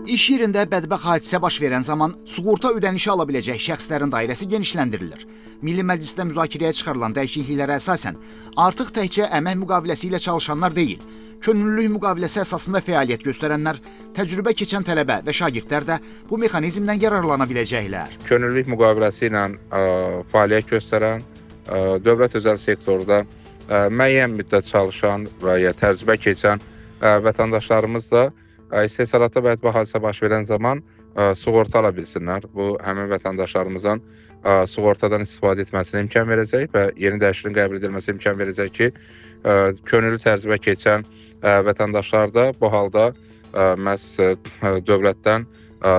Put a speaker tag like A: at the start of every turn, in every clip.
A: İş yerində bədbəxt hadisə baş verən zaman sığorta ödənişi ala biləcək şəxslərin dairəsi genişləndirilir. Milli Məclisdə müzakirəyə çıxarılan dəyişikliklərə əsasən artıq təkcə əmək müqaviləsi ilə çalışanlar deyil, könüllülük müqaviləsi əsasında fəaliyyət göstərənlər, təcrübə keçən tələbə və şagirdlər də bu mexanizmdən yararlana biləcəklər.
B: Könüllülük müqaviləsi ilə fəaliyyət göstərən, dövlət özəl sektorda müəyyən müddət çalışan və ya təcrübə keçən vətəndaşlarımız da istehsalata bədbəxt hadisə baş verən zaman sığorta ala bilsinlər. Bu, həmin vətəndaşlarımızın sığortadan istifadə etməsinə imkan verəcək və yeni dəyişikliyin qəbul edilməsinə imkan verəcək ki, könüllü təcrübə keçən vətəndaşlar da bu halda məhz dövlətdən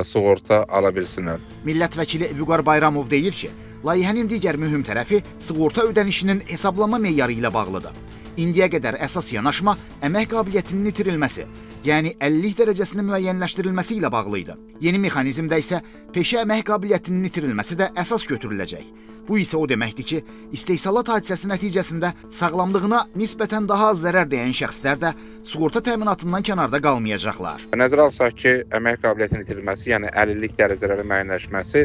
B: sığorta ala bilsinlər.
A: Millət vəkili Vüqar Bayramov deyir ki, layihənin digər mühüm tərəfi sığorta ödənişinin hesablama meyarı ilə bağlıdır. İndiyə qədər əsas yanaşma əmək qabiliyyətinin itirilməsi, yəni 50 dərəcəsinin müəyyənləşdirilməsi ilə bağlı idi. Yeni mexanizmdə isə peşə əmək qabiliyyətinin itirilməsi də əsas götürüləcək. Bu isə o deməkdir ki, istehsalat hadisəsi nəticəsində sağlamlığına nisbətən daha az zərər dəyən şəxslər də sığorta təminatından kənarda qalmayacaqlar.
B: Nəzərə alsaq ki, əmək qabiliyyətinin itirilməsi, yəni əlillik dərəcələri müəyyənləşməsi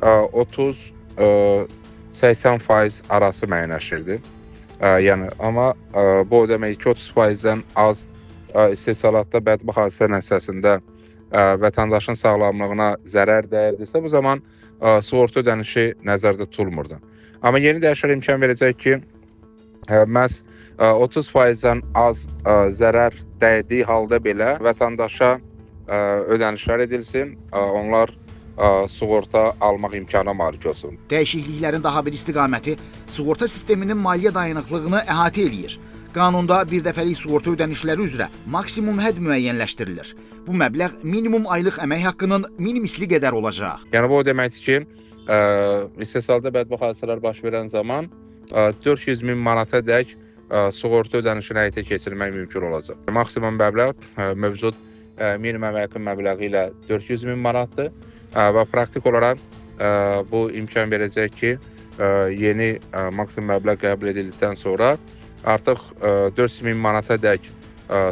B: 30-80% arası müəyyənləşirdi. Yəni, amma bu o demək ki, 30%-dən az istehsalatda bədbəxt hadisə nəticəsində vətəndaşın sağlamlığına zərər dəyirdirsə, bu zaman sığorta ödənişi nəzərdə tutulmurdu. Amma yeni dəyişiklik imkan verəcək ki, məhz 30%-dən az zərər dəydiyi halda belə vətəndaşa ödənişlər edilsin, onlar sığorta almaq imkanına malik olsun.
A: Dəyişikliklərin daha bir istiqaməti sığorta sisteminin maliyyə dayanıqlığını əhatə eləyir. Qanunda bir dəfəlik sığorta ödənişləri üzrə maksimum hədd müəyyənləşdirilir. Bu məbləğ minimum aylıq əmək haqqının minimisli qədər olacaq.
B: Yəni bu o deməkdir ki, istehsalda bədbəxt hadisələr baş verən zaman 400.000 manata dək sığorta ödənişini həyata keçirmək mümkün olacaq. Maksimum məbləğ mövcud minimum əmək haqqı məbləği ilə 400.000 manatdır və praktik olaraq bu imkan verəcək ki, yeni maksimum məbləğ qəbul edildikdən sonra artıq 400.000 manata dək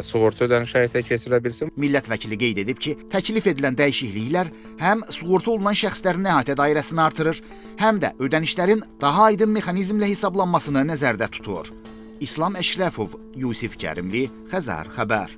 B: sığorta ödənişi həyata keçirilə bilsin.
A: Millət vəkili qeyd edib ki, təklif edilən dəyişikliklər həm sığorta olunan şəxslərin əhatə dairəsini artırır, həm də ödənişlərin daha aydın mexanizmlə hesablanmasını nəzərdə tutur. İslam Əşrəfov, Yusif Kərimli, Xəzər xəbər.